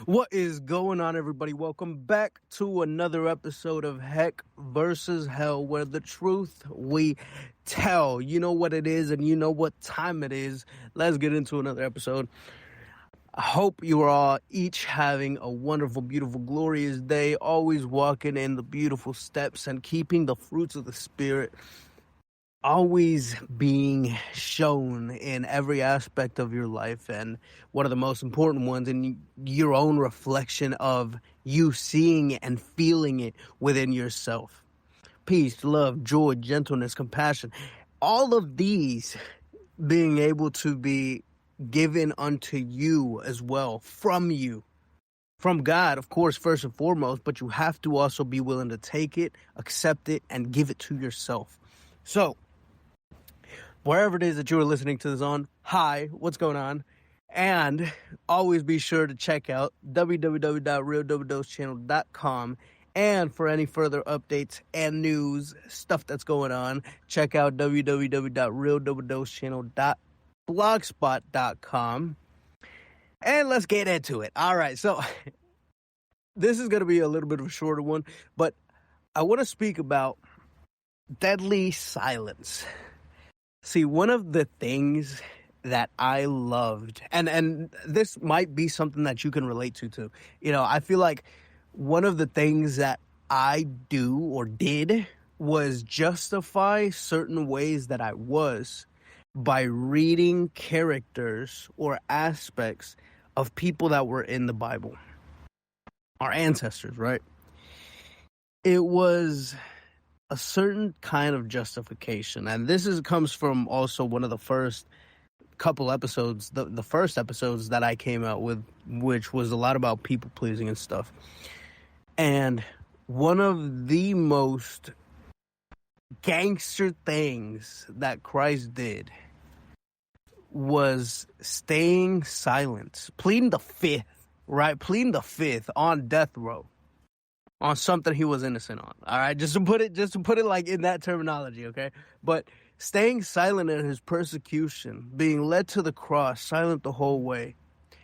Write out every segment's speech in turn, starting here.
What is going on, everybody? Welcome back to another episode of Heck versus Hell, where the truth we tell. You know what it is, and you know what time it is. Let's get into another episode. I hope you are all each having a wonderful, beautiful, glorious day, always walking in the beautiful steps and keeping the fruits of the Spirit always being shown in every aspect of your life, and one of the most important ones in your own reflection of you seeing and feeling it within yourself. Peace, love, joy, gentleness, compassion, all of these being able to be given unto you as well, from you, from God, of course, first and foremost, but you have to also be willing to take it, accept it, and give it to yourself. So wherever it is that you are listening to this on, hi, what's going on? And always be sure to check out www.realdoubledosechannel.com. And for any further updates and news, stuff that's going on, check out www.realdoubledosechannel.blogspot.com. And let's get into it. All right, so this is going to be a little bit of a shorter one, but I want to speak about deadly silence. See, one of the things that I loved, and this might be something that you can relate to too. You know, I feel like one of the things that I do or did was justify certain ways that I was by reading characters or aspects of people that were in the Bible. Our ancestors, right? It was a certain kind of justification, and comes from also one of the first couple episodes, the first episodes that I came out with, which was a lot about people pleasing and stuff. And one of the most gangster things that Christ did was staying silent, pleading the fifth, right? Pleading the fifth on death row, on something he was innocent on. All right, just to put it like in that terminology, okay? But staying silent in his persecution, being led to the cross, silent the whole way,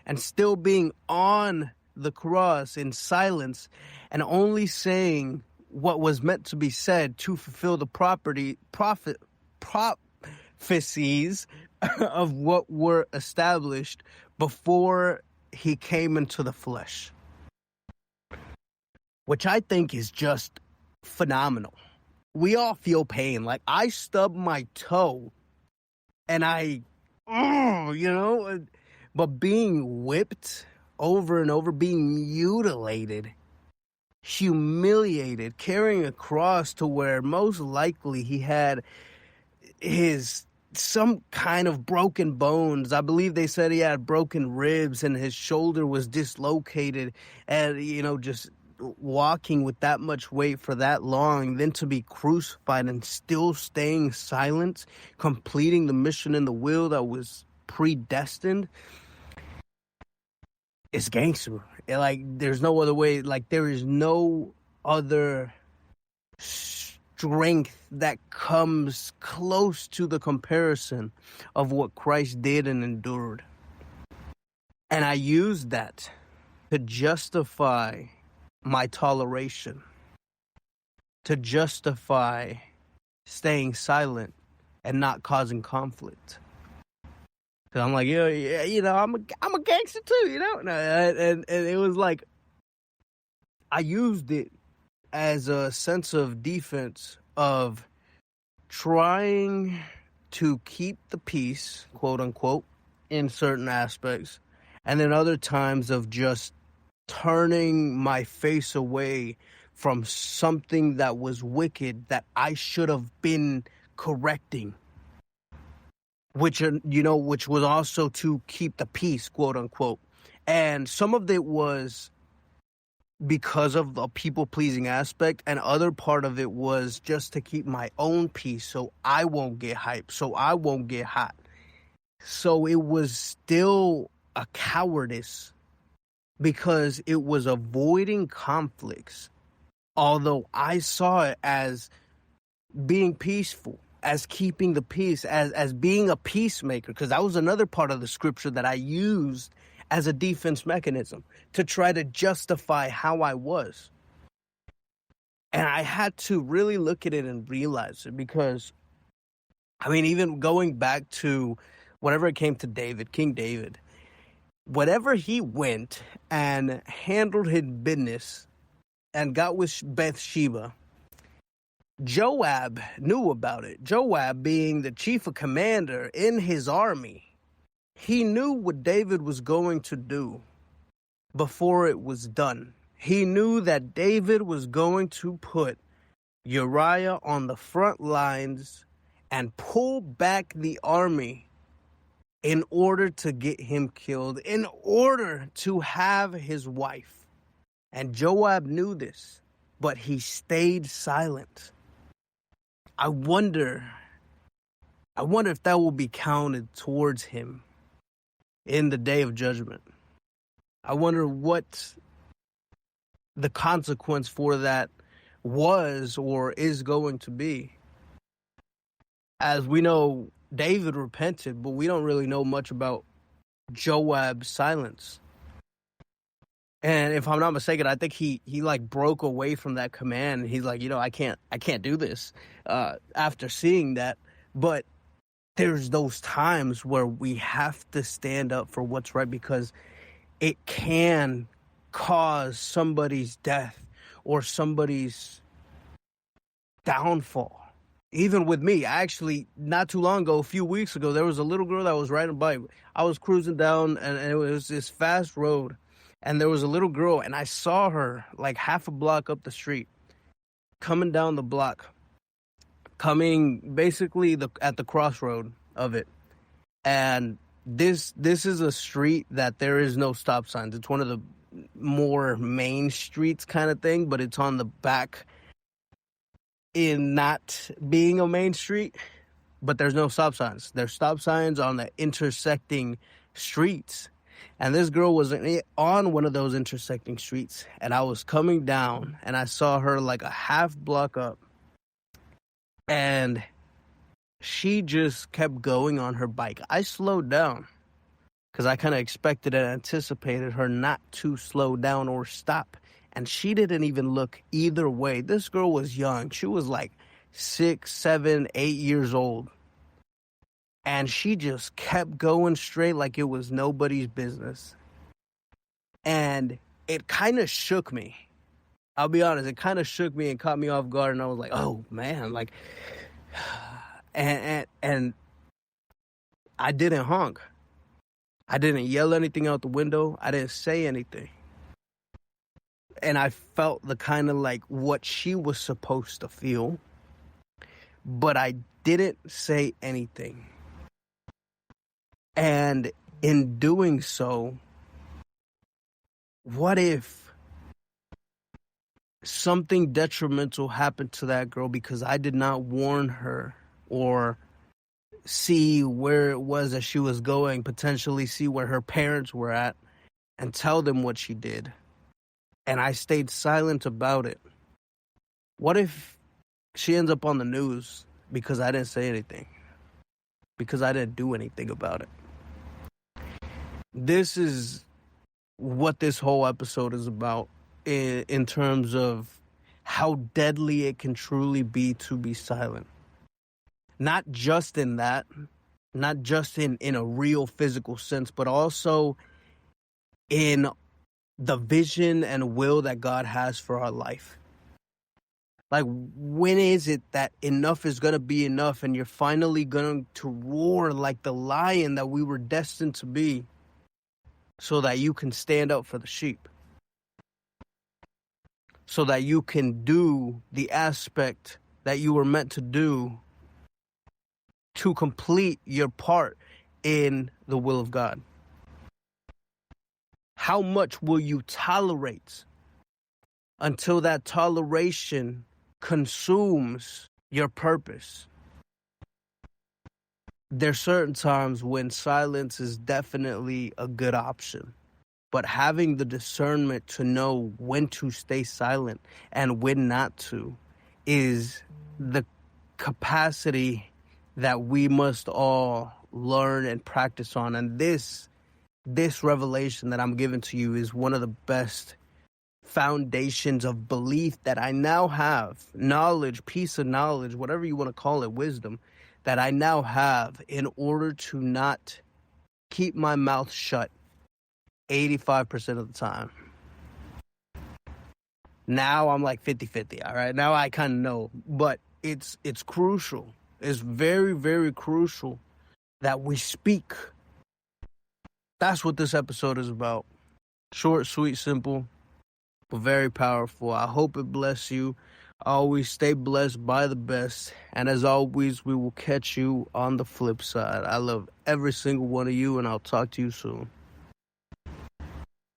and still being on the cross in silence and only saying what was meant to be said to fulfill the prophecies of what were established before he came into the flesh, which I think is just phenomenal. We all feel pain. Like, I stubbed my toe and but being whipped over and over, being mutilated, humiliated, carrying a cross to where most likely he had some kind of broken bones. I believe they said he had broken ribs and his shoulder was dislocated, and, just walking with that much weight for that long, then to be crucified and still staying silent, completing the mission in the will that was predestined. It's gangster. Like, there's no other way. Like, there is no other strength that comes close to the comparison of what Christ did and endured. And I used that to justify my toleration, to justify staying silent and not causing conflict. So I'm like, I'm a gangster too, and it was like, I used it as a sense of defense of trying to keep the peace, quote unquote, in certain aspects, and then other times of just turning my face away from something that was wicked that I should have been correcting, which was also to keep the peace, quote unquote. And some of it was because of the people-pleasing aspect, and other part of it was just to keep my own peace so I won't get hyped, so I won't get hot. So it was still a cowardice, because it was avoiding conflicts, although I saw it as being peaceful, as keeping the peace, as being a peacemaker, because that was another part of the scripture that I used as a defense mechanism to try to justify how I was. And I had to really look at it and realize it because, I mean, even going back to whenever it came to David, King David, whenever he went and handled his business and got with Bathsheba, Joab knew about it. Joab, being the chief of commander in his army, he knew what David was going to do before it was done. He knew that David was going to put Uriah on the front lines and pull back the army in order to get him killed, in order to have his wife. And Joab knew this, but he stayed silent. I wonder if that will be counted towards him in the day of judgment. I wonder what the consequence for that was or is going to be. As we know, David repented, but we don't really know much about Joab's silence. And if I'm not mistaken, I think he like broke away from that command. He's like, I can't do this after seeing that. But there's those times where we have to stand up for what's right, because it can cause somebody's death or somebody's downfall. Even with me, I actually, not too long ago, a few weeks ago, there was a little girl that was riding a bike. I was cruising down, and it was this fast road, and there was a little girl, and I saw her like half a block up the street, coming down the block, coming basically at the crossroad of it. And this is a street that there is no stop signs. It's one of the more main streets kind of thing, but it's on the back in not being a main street, but there's no stop signs. There's stop signs on the intersecting streets. And this girl was on one of those intersecting streets, and I was coming down, and I saw her like a half block up, and she just kept going on her bike. I slowed down because I kind of expected and anticipated her not to slow down or stop. And she didn't even look either way. This girl was young. She was like 6, 7, 8 years old. And she just kept going straight like it was nobody's business. And it kind of shook me. I'll be honest. It kind of shook me and caught me off guard. And I was like, oh, man. Like, and I didn't honk. I didn't yell anything out the window. I didn't say anything. And I felt the kind of like what she was supposed to feel. But I didn't say anything. And in doing so, what if something detrimental happened to that girl because I did not warn her or see where it was that she was going, potentially see where her parents were at, and tell them what she did? And I stayed silent about it. What if she ends up on the news because I didn't say anything? Because I didn't do anything about it? This is what this whole episode is about in terms of how deadly it can truly be to be silent. Not just in that, not just in a real physical sense, but also in the vision and will that God has for our life. Like, when is it that enough is going to be enough and you're finally going to roar like the lion that we were destined to be so that you can stand up for the sheep? So that you can do the aspect that you were meant to do to complete your part in the will of God? How much will you tolerate until that toleration consumes your purpose? There's certain times when silence is definitely a good option, but having the discernment to know when to stay silent and when not to is the capacity that we must all learn and practice on. And this this revelation that I'm giving to you is one of the best foundations of belief that I now have, knowledge, piece of knowledge, whatever you want to call it, wisdom, that I now have in order to not keep my mouth shut 85% of the time. Now I'm like 50-50, all right? Now I kind of know, but it's crucial. It's very, very crucial that we speak. That's what this episode is about. Short, sweet, simple, but very powerful. I hope it bless you. Always stay blessed by the best. And as always, we will catch you on the flip side. I love every single one of you, and I'll talk to you soon.